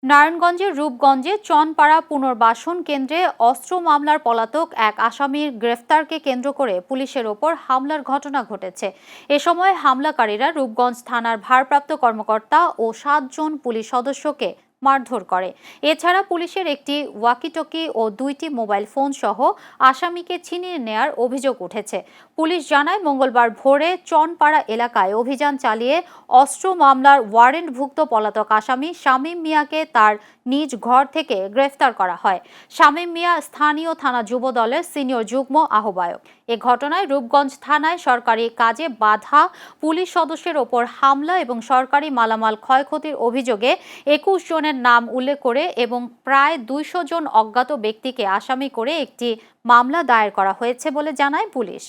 নারায়ণগঞ্জের রূপগঞ্জে চনপাড়া পুনর্বাসন কেন্দ্রে অস্ত্র মামলার পলাতক এক আসামির গ্রেফতারকে কেন্দ্র করে পুলিশের ওপর হামলার ঘটনা ঘটেছে। এ সময় হামলাকারীরা রূপগঞ্জ থানার ভারপ্রাপ্ত কর্মকর্তা ও ৭ জন পুলিশ সদস্যকে মারধর করে। এছাড়া পুলিশের একটি ওয়াকিটকি ও ২টি মোবাইল ফোন সহ আসামিকে ছিনিয়ে নেয়ার অভিযোগ উঠেছে। পুলিশ জানায়, মঙ্গলবার ভোরে চনপাড়া এলাকায় অভিযান চালিয়ে অস্ত্র মামলার ওয়ারেন্টভুক্ত পলাতক আসামি শামীম মিয়াকে তার নিজ ঘর থেকে গ্রেফতার করা হয়। শামীম মিয়া স্থানীয় থানা যুব দলের সিনিয়র যুগ্ম আহ্বায়ক। এ ঘটনায় রূপগঞ্জ থানায় সরকারি কাজে বাধা, পুলিশ সদস্যের ওপর হামলা এবং সরকারি মালামাল ক্ষয়ক্ষতির অভিযোগে ২১ জনের নাম উল্লেখ করে এবং প্রায় ২০০ জন অজ্ঞাত ব্যক্তিকে আসামি করে একটি মামলা দায়ের করা হয়েছে বলে জানায় পুলিশ।